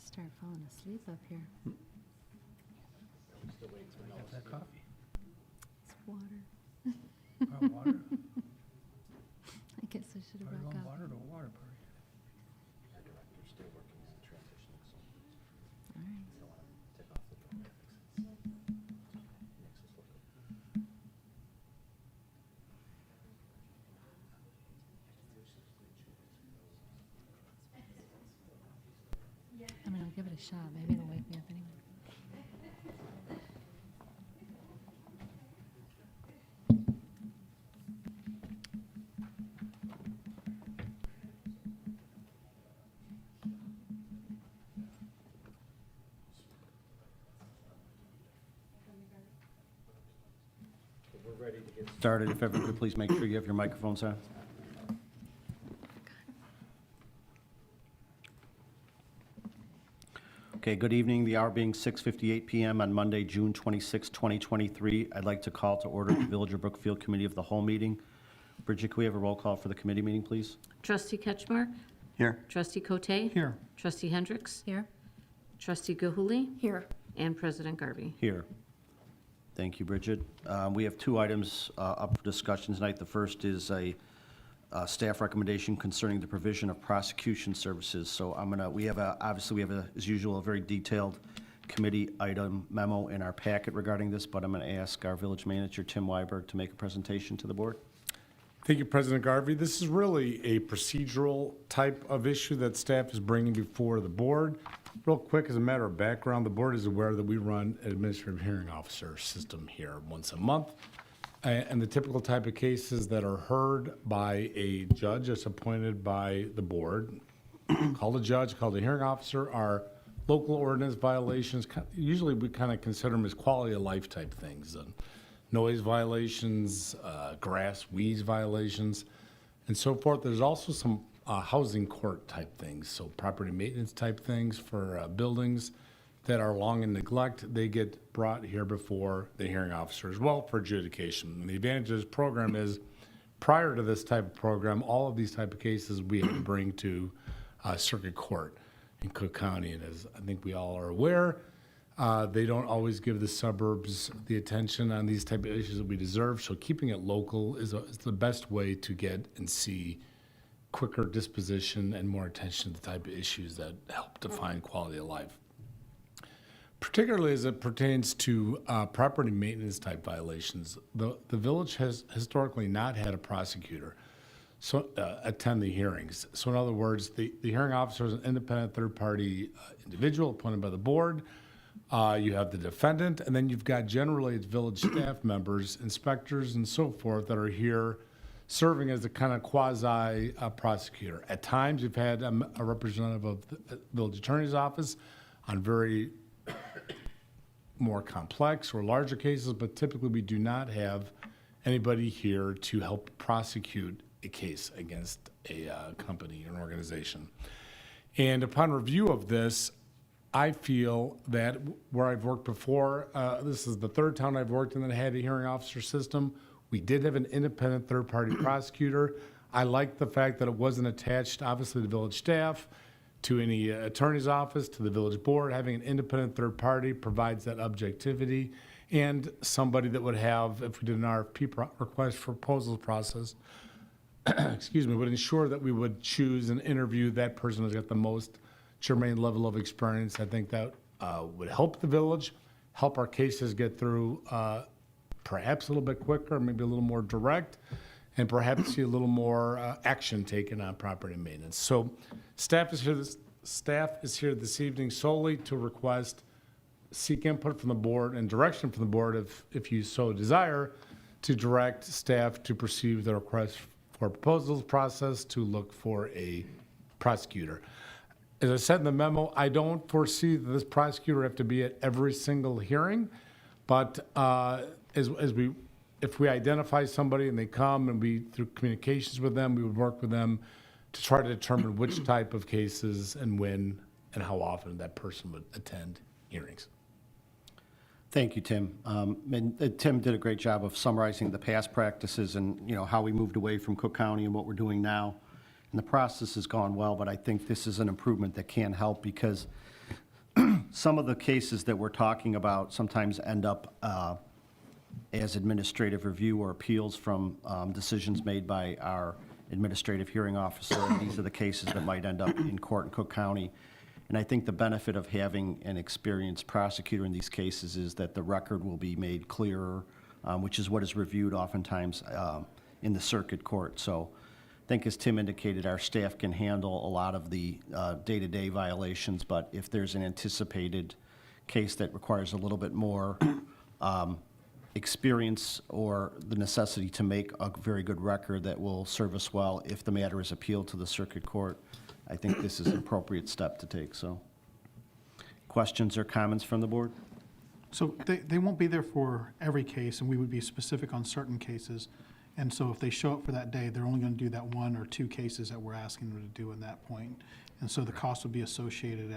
start falling asleep up here. Have that coffee. It's water. Water? I guess I should have Are you brought going coffee. water to a water party? Our director's still working on transitioning, so All right. we don't want to take off the drone graphics. Makes us look good. I mean, I'll give it a shot. Maybe it'll wake me up anyway. We're ready to get Started, if everyone could please make sure you have your microphones on. Okay, good evening. The hour being 6:58 PM on Monday, June 26, 2023. I'd like to call to order the Villager Brookfield Committee of the Whole meeting. Bridget, can we have a roll call for the committee meeting, please? Trustee Ketchmark? Here. Trustee Cote? Here. Trustee Hendricks? Here? Trustee Gilhuli? Here. And President Garvey. Here. Thank you, Bridget. We have two items up for discussion tonight. The first is a staff recommendation concerning the provision of prosecution services. So we have as usual, a very detailed committee item memo in our packet regarding this, but I'm going to ask our village manager, Tim Weiberg, to make a presentation to the board. Thank you, President Garvey. This is really a procedural type of issue that staff is bringing before the board. Real quick, as a matter of background, the board is aware that we run an administrative hearing officer system here once a month. And the typical type of cases that are heard by a judge that's appointed by the board, called a judge, called a hearing officer, are local ordinance violations. Usually we kind of consider them as quality of life type things. Noise violations, grass, weeds violations, and so forth. There's also some housing court type things, so property maintenance type things for buildings that are long in neglect. They get brought here before the hearing officer as well for adjudication. And the advantage of this program is, prior to this type of program, all of these type of cases we have to bring to circuit court in Cook County. And as I think we all are aware, they don't always give the suburbs the attention on these type of issues that we deserve. So keeping it local is the best way to get and see quicker disposition and more attention to the type of issues that help define quality of life. Particularly as it pertains to property maintenance type violations, the village has historically not had a prosecutor attend the hearings. So in other words, the hearing officer is an independent third-party individual appointed by the board. You have the defendant, and then you've got generally it's village staff members, inspectors, and so forth that are here serving as a kind of quasi prosecutor. At times, you've had a representative of the village attorney's office on very more complex or larger cases, but typically we do not have anybody here to help prosecute a case against a company or an organization. And upon review of this, I feel that where I've worked before, this is the third town I've worked in that had a hearing officer system. We did have an independent third-party prosecutor. I like the fact that it wasn't attached, obviously, to village staff, to any attorney's office, to the village board. Having an independent third party provides that objectivity, and somebody that would have, if we did an RFP request for proposals process, excuse me, would ensure that we would choose and interview that person who's got the most germane level of experience. I think that would help the village, help our cases get through perhaps a little bit quicker, maybe a little more direct, and perhaps see a little more action taken on property maintenance. So staff is here this evening solely to seek input from the board and direction from the board, if you so desire, to direct staff to proceed with the request for proposals process to look for a prosecutor. As I said in the memo, I don't foresee that this prosecutor have to be at every single hearing, but if we identify somebody and they come and we, through communications with them, we would work with them to try to determine which type of cases and when and how often that person would attend hearings. Thank you, Tim. Tim did a great job of summarizing the past practices and, how we moved away from Cook County and what we're doing now. And the process has gone well, but I think this is an improvement that can help because some of the cases that we're talking about sometimes end up as administrative review or appeals from decisions made by our administrative hearing officer. And these are the cases that might end up in court in Cook County. And I think the benefit of having an experienced prosecutor in these cases is that the record will be made clearer, which is what is reviewed oftentimes in the circuit court. So I think, as Tim indicated, our staff can handle a lot of the day-to-day violations, but if there's an anticipated case that requires a little bit more experience or the necessity to make a very good record that will serve us well if the matter is appealed to the circuit court, I think this is an appropriate step to take. So, questions or comments from the board? So they won't be there for every case, and we would be specific on certain cases. And so if they show up for that day, they're only going to do that 1 or 2 cases that we're asking them to do in that point. And so the cost would be associated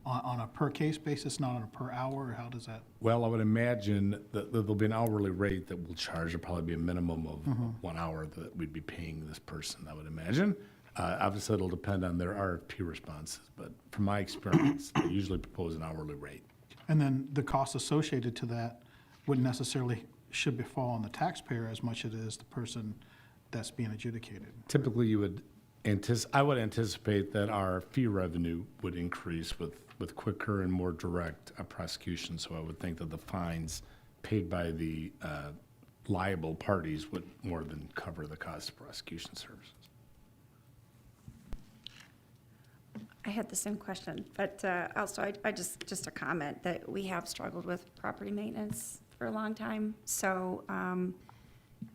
on a per-case basis, not on a per hour, or how does that? Well, I would imagine that there'll be an hourly rate that we'll charge. There'll probably be a minimum of 1 hour that we'd be paying this person, I would imagine. Obviously, it'll depend on their RFP responses, but from my experience, they usually propose an hourly rate. And then the cost associated to that wouldn't necessarily should fall on the taxpayer as much as it is the person that's being adjudicated. Typically, I would anticipate that our fee revenue would increase with quicker and more direct prosecution. So I would think that the fines paid by the liable parties would more than cover the cost of prosecution services. I had the same question, but also I just a comment that we have struggled with property maintenance for a long time. So,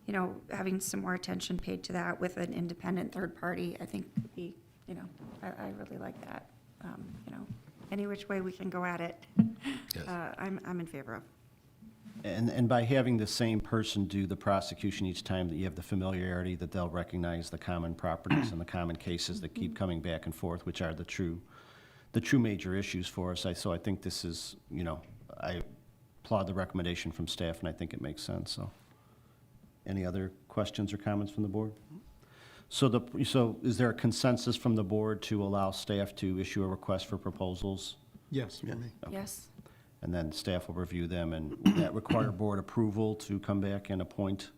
you know, having some more attention paid to that with an independent third party, I think would be, you know, I really like that. You know, any which way we can go at it, Yes. I'm in favor of. And by having the same person do the prosecution each time, that you have the familiarity that they'll recognize the common properties and the common cases that keep coming back and forth, which are the true major issues for us. So I think this is, you know, I applaud the recommendation from staff, and I think it makes sense. So, any other questions or comments from the board? So is there a consensus from the board to allow staff to issue a request for proposals? Yes, for me. Yes. And then staff will review them, and would that require board approval to come back and appoint?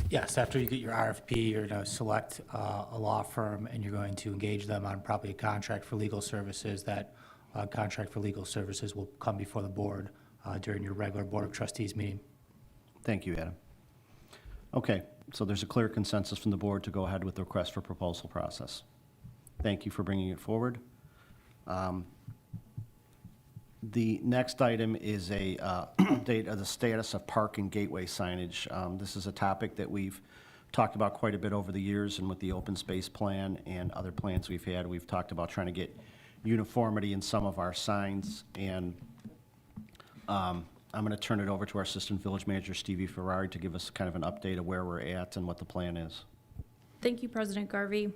Yes, after you get your RFP, you're going to select a law firm, and you're going to engage them on probably a contract for legal services. That contract for legal services will come before the board during your regular Board of Trustees meeting. Thank you, Adam. Okay, so there's a clear consensus from the board to go ahead with the request for proposal process. Thank you for bringing it forward. The next item is a update of the status of park and gateway signage. This is a topic that we've talked about quite a bit over the years, and with the open space plan and other plans we've had, we've talked about trying to get uniformity in some of our signs. And I'm going to turn it over to our Assistant Village Manager, Stevie Ferrari, to give us kind of an update of where we're at and what the plan is. Thank you, President Garvey.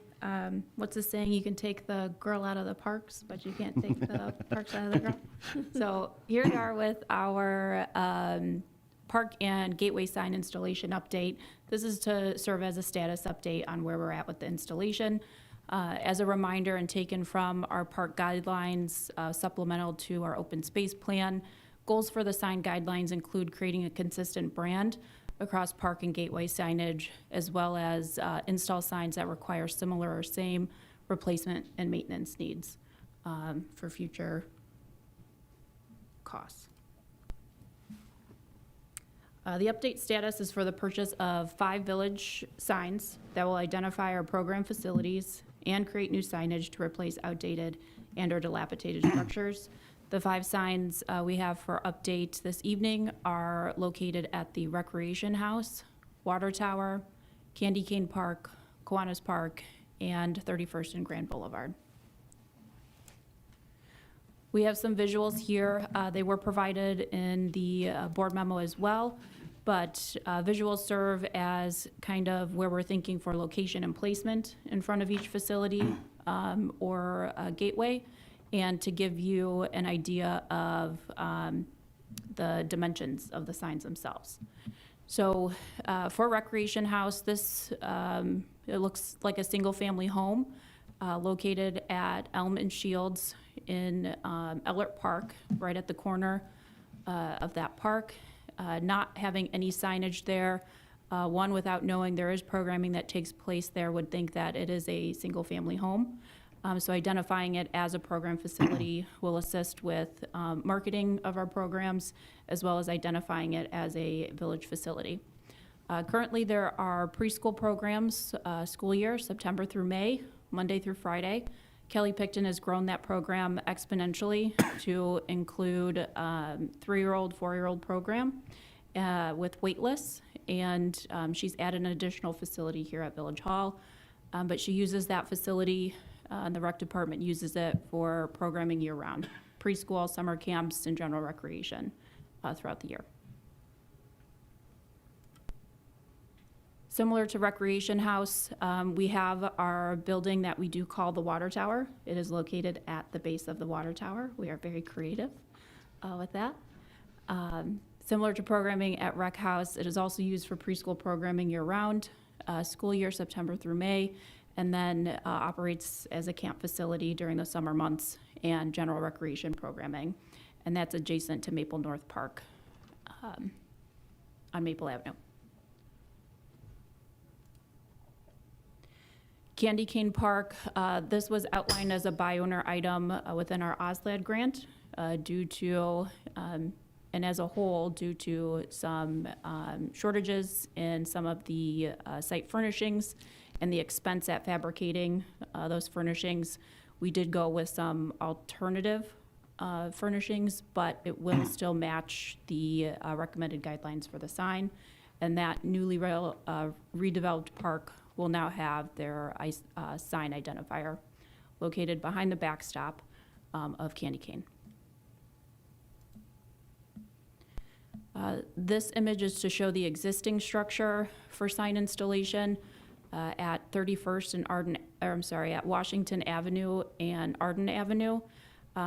What's the saying? You can take the girl out of the parks, but you can't take the parks out of the girl. So here we are with our park and gateway sign installation update. This is to serve as a status update on where we're at with the installation. As a reminder, and taken from our park guidelines, supplemental to our open space plan, goals for the sign guidelines include creating a consistent brand across park and gateway signage, as well as install signs that require similar or same replacement and maintenance needs for future costs. The update status is for the purchase of 5 village signs that will identify our program facilities and create new signage to replace outdated and/or dilapidated structures. The 5 signs we have for update this evening are located at the Recreation House, Water Tower, Candy Cane Park, Kiwanis Park, and 31st and Grand Boulevard. We have some visuals here. They were provided in the board memo as well, but visuals serve as kind of where we're thinking for location and placement in front of each facility or gateway, and to give you an idea of the dimensions of the signs themselves. So for Recreation House, this it looks like a single-family home. located at Elm and Shields in Ellert Park, right at the corner of that park. Not having any signage there, one, without knowing there is programming that takes place there, would think that it is a single-family home. So identifying it as a program facility will assist with marketing of our programs, as well as identifying it as a village facility. Currently, there are preschool programs, school year, September through May, Monday through Friday. Kelly Picton has grown that program exponentially to include 3-year-old, 4-year-old program with wait lists, and she's added an additional facility here at Village Hall. But she uses that facility, and the rec department uses it for programming year-round, preschool, summer camps, and general recreation throughout the year. Similar to Recreation House, we have our building that we do call the Water Tower. It is located at the base of the Water Tower. We are very creative with that. Similar to programming at Rec House, it is also used for preschool programming year-round, school year, September through May, and then operates as a camp facility during the summer months and general recreation programming. And that's adjacent to Maple North Park on Maple Avenue. Candy Cane Park, this was outlined as a by-owner item within our OSLAD grant due to, and as a whole, due to some shortages in some of the site furnishings and the expense at fabricating those furnishings. We did go with some alternative furnishings, but it will still match the recommended guidelines for the sign. And that newly redeveloped park will now have their sign identifier located behind the backstop of Candy Cane. This image is to show the existing structure for sign installation at 31st and at Washington Avenue and Arden Avenue.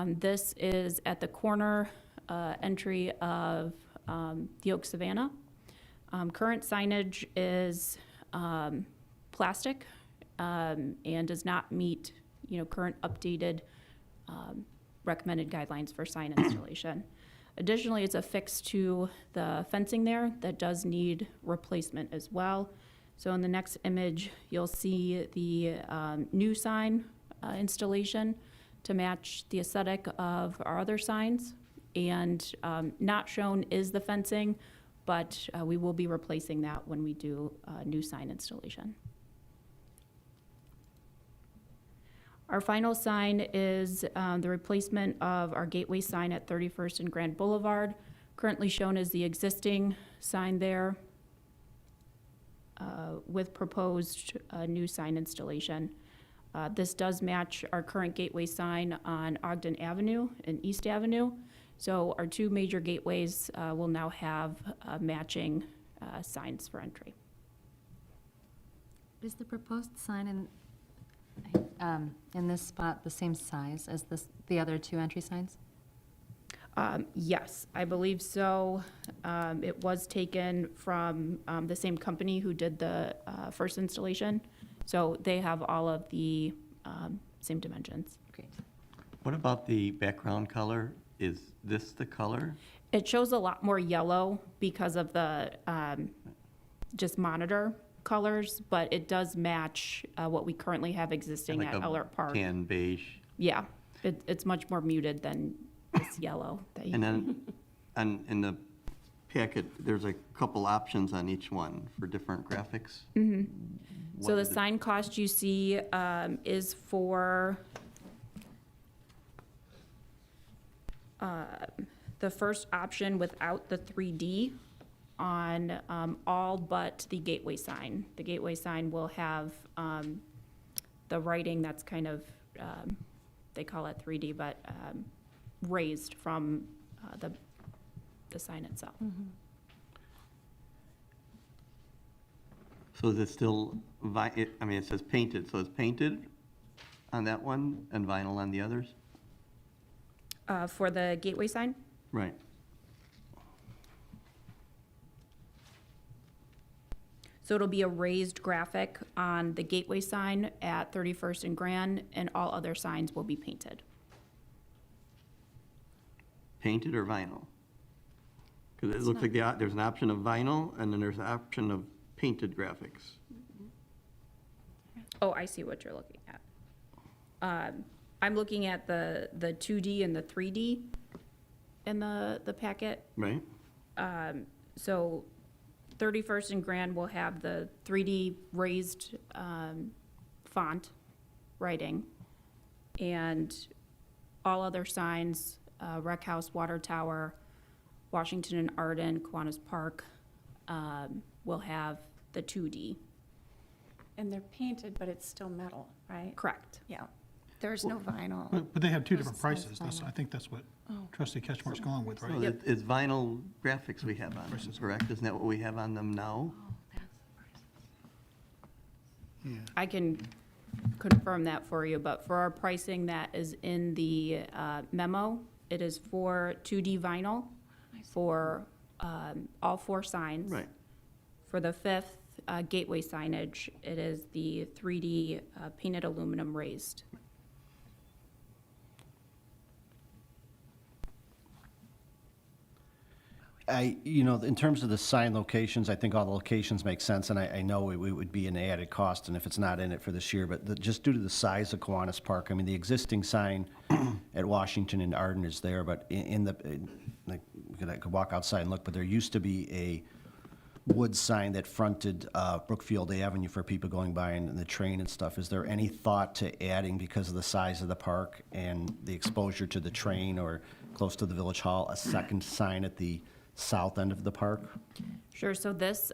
This is at the corner entry of the Oak Savannah. Current signage is plastic and does not meet, current updated recommended guidelines for sign installation. Additionally, it's affixed to the fencing there that does need replacement as well. So in the next image, you'll see the new sign installation to match the aesthetic of our other signs. And not shown is the fencing, but we will be replacing that when we do a new sign installation. Our final sign is the replacement of our gateway sign at 31st and Grand Boulevard, currently shown as the existing sign there with proposed new sign installation. This does match our current gateway sign on Ogden Avenue and East Avenue. So our two major gateways will now have matching signs for entry. Is the proposed sign in this spot the same size as the other two entry signs? Yes, I believe so. It was taken from the same company who did the first installation. So they have all of the same dimensions. Great. What about the background color? Is this the color? It shows a lot more yellow because of the just monitor colors, but it does match what we currently have existing Like at a Ellert Park. tan beige? Yeah, it's much more muted than this yellow. That you And then, in the packet, there's a couple options on each one for different graphics? So the What- sign cost you see is for the first option without the 3D on all but the gateway sign. The gateway sign will have the writing that's kind of, they call it 3D, but raised from the sign itself. So is it still, it says painted, so it's painted on that one and vinyl on the others? For the gateway sign, Right. So it'll be a raised graphic on the gateway sign at 31st and Grand, and all other signs will be painted. Painted or vinyl? Because it looks like there's an option of vinyl, and then there's an option of painted graphics. Oh, I see what you're looking at. I'm looking at the 2D and the 3D in the packet. Right? So 31st and Grand will have the 3D raised font writing. And all other signs, Rec House, Water Tower, Washington and Arden, Kiwanis Park, will have the 2D. And they're painted, but it's still metal, right? Correct. Yeah. There's no vinyl. But they have two different Versus prices. That's, vinyl. I think that's what trustee Ketchmark's going with, So right? it's vinyl graphics we have on them, correct? Isn't that what we have on them now? I can confirm that for you, but for our pricing that is in the memo, it is for 2D vinyl for all 4 signs. Right. For the 5th gateway signage, it is the 3D painted aluminum raised. In terms of the sign locations, I think all the locations make sense, and I know it would be an added cost, and if it's not in it for this year, but just due to the size of Kiwanis Park, I mean, the existing sign at Washington and Arden is there, but like, I could walk outside and look, but there used to be a wood sign that fronted Brookfield Avenue for people going by and the train and stuff. Is there any thought to adding, because of the size of the park and the exposure to the train or close to the Village Hall, a second sign at the south end of the park? Sure, so this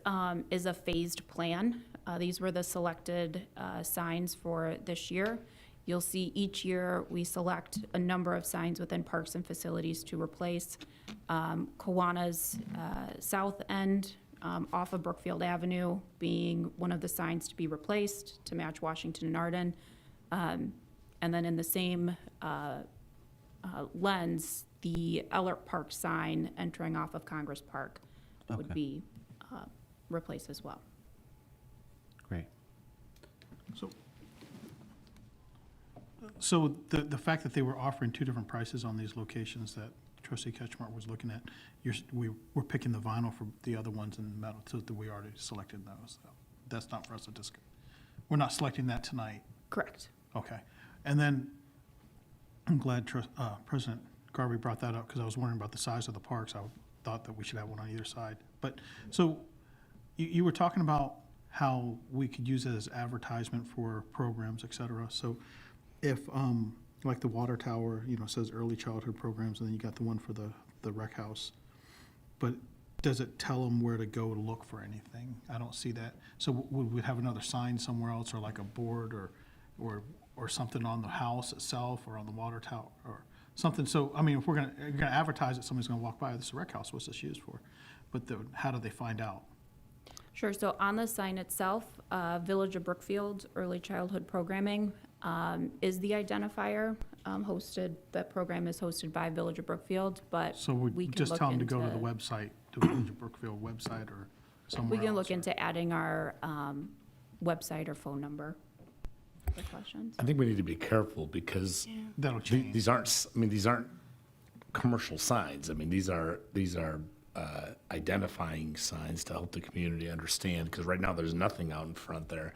is a phased plan. These were the selected signs for this year. You'll see each year we select a number of signs within parks and facilities to replace. Kiwanis south end off of Brookfield Avenue being one of the signs to be replaced to match Washington and Arden. And then in the same lens, the Ellert Park sign entering off of Congress Park would Okay. be replaced as well. Great. So the fact that they were offering 2 different prices on these locations that trustee Ketchmark was looking at, we're picking the vinyl for the other ones in metal, so that we already selected those. So that's not for us to discuss. We're not selecting that tonight. Correct. Okay. And then, I'm glad President Garvey brought that up, because I was wondering about the size of the parks. I thought that we should have one on either side. But, so, you were talking about how we could use it as advertisement for programs, et cetera. So, if, like the water tower, says early childhood programs, and then you got the one for the rec house. But does it tell them where to go to look for anything? I don't see that. So would we have another sign somewhere else, or like a board, or something on the house itself, or on the water tower, or something? So, I mean, if you're gonna advertise it, somebody's gonna walk by, this is a rec house, what's this used for? But how do they find out? Sure, so on the sign itself, Village of Brookfield Early Childhood Programming is the identifier. That program is hosted by Village of Brookfield, but So we we can just look tell them to go to into- the website, to the Village of Brookfield website, or somewhere We else? can look or- into adding our website or phone number for questions. I think we need to be careful, because That'll change. these aren't commercial signs. I mean, these are identifying signs to help the community understand, because right now there's nothing out in front there.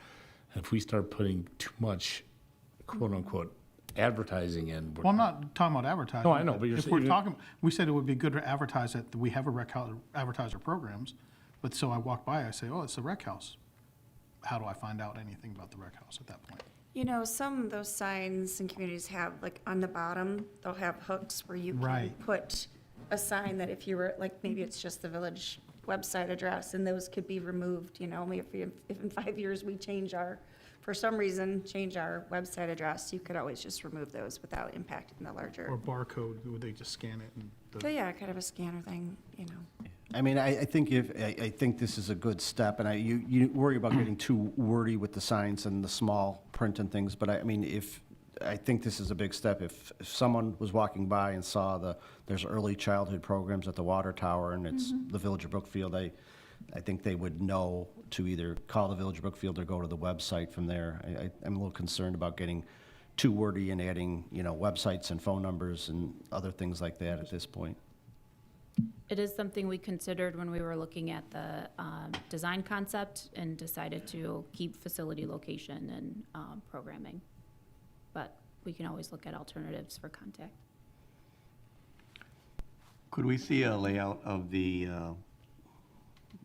And if we start putting too much quote-unquote advertising in. Well, I'm not talking about advertising. No, I know, but you're If we're saying- talking, we said it would be good to advertise that we have a rec house, advertise our programs, but so I walk by, I say, oh, it's a rec house. How do I find out anything about the rec house at that point? Some of those signs and communities have, like, on the bottom, they'll have hooks where you can Right. put a sign that if you were, like, maybe it's just the village website address, and those could be removed, if in 5 years we for some reason, change our website address, you could always just remove those without impacting the Or larger. barcode, would they just scan it and? So, yeah, kind of a scanner thing. I mean, I think I think this is a good step, and you worry about getting too wordy with the signs and the small print and things, but I mean, I think this is a big step. If someone was walking by and saw there's early childhood programs at the water tower, and it's the Village of Brookfield, I think they would know to either call the Village of Brookfield or go to the website from there. I'm a little concerned about getting too wordy and adding, websites and phone numbers and other things like that at this point. It is something we considered when we were looking at the design concept and decided to keep facility location and programming. But we can always look at alternatives for contact. Could we see a layout of the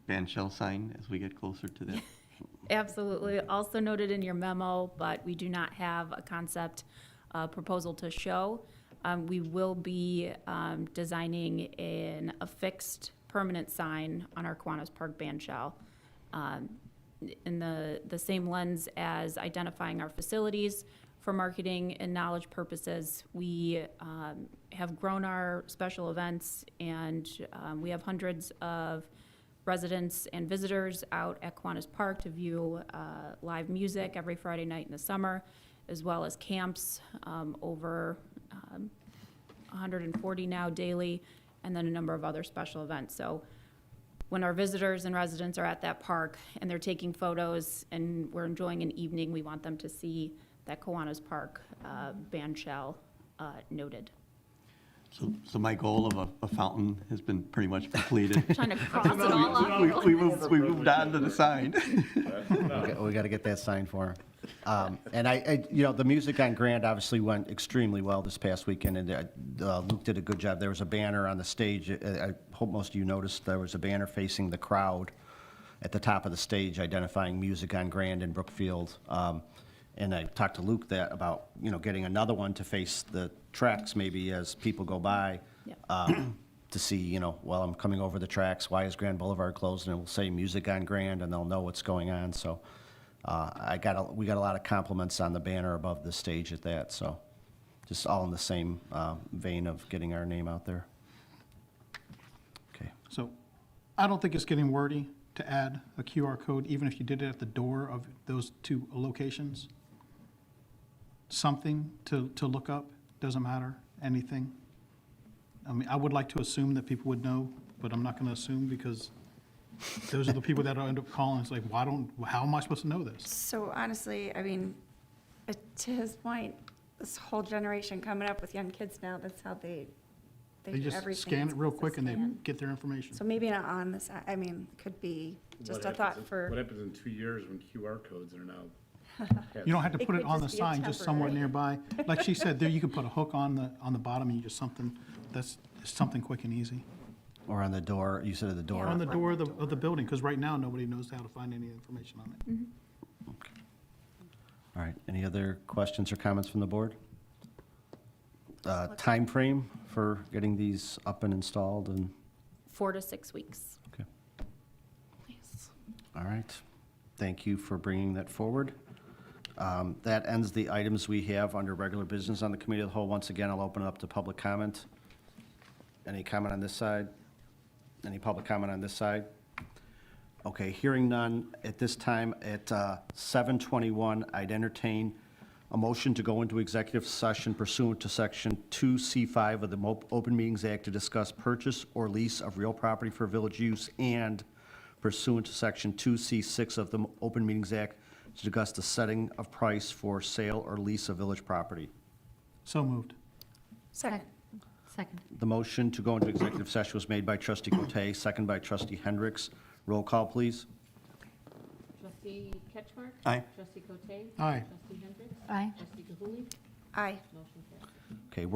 band shell sign as we get closer to that? Absolutely. Also noted in your memo, but we do not have a concept proposal to show. We will be designing a fixed permanent sign on our Kiwanis Park band shell. In the same lens as identifying our facilities for marketing and knowledge purposes, we have grown our special events, and we have hundreds of residents and visitors out at Kiwanis Park to view live music every Friday night in the summer, as well as camps over 140 now daily, and then a number of other special events. So when our visitors and residents are at that park and they're taking photos and we're enjoying an evening, we want them to see that Kiwanis Park band shell noted. So my goal of a fountain has been pretty much completed. Trying to cross it all off. We moved on to the sign. We got to get that sign for him. And the music on Grand obviously went extremely well this past weekend, and Luke did a good job. There was a banner on the stage. I hope most of you noticed there was a banner facing the crowd at the top of the stage identifying music on Grand in Brookfield. And I talked to Luke about, getting another one to face the tracks maybe as people go by. Yeah. To see, while I'm coming over the tracks, why is Grand Boulevard closed? And it will say music on Grand, and they'll know what's going on. So we got a lot of compliments on the banner above the stage at that. So just all in the same vein of getting our name out there. Okay. So I don't think it's getting wordy to add a QR code, even if you did it at the door of those two locations. Something to look up, doesn't matter, anything. I mean, I would like to assume that people would know, but I'm not going to assume because those are the people that end up calling. It's like, how am I supposed to know this? So honestly, I mean, to his point, this whole generation coming up with young kids now, that's how they They do just everything. scan it real It's a quick and they scan. get their information. So maybe not on this, I mean, could be just a thought What for, happens in 2 years when QR codes are now? You don't have to It put it could on the just be a sign, just somewhere temporary. nearby. Like she said, there you could put a hook on the bottom and you just something, that's something quick and easy. Or on the door, you said at the door. On the door of the building, because right now, nobody knows how to find any information on it. All right, any other questions or comments from the board? Time frame for getting these up and installed and, 4 to 6 weeks. okay. All right, thank you for bringing that forward. That ends the items we have under regular business on the committee of the whole. Once again, I'll open it up to public comment. Any comment on this side? Any public comment on this side? Okay, hearing none at this time at 7:21, I'd entertain a motion to go into executive session pursuant to Section 2C5 of the Open Meetings Act to discuss purchase or lease of real property for village use, and pursuant to Section 2C6 of the Open Meetings Act to discuss the setting of price for sale or lease of village property. So moved. second. Second. The motion to go into executive session was made by trustee Cote, second by trustee Hendricks. Roll call, please. Trustee Ketchmark? Aye. Trustee Cote? Aye. Trustee Hendricks? Aye. Trustee Gahuli? Aye. Motion carries. Okay, we're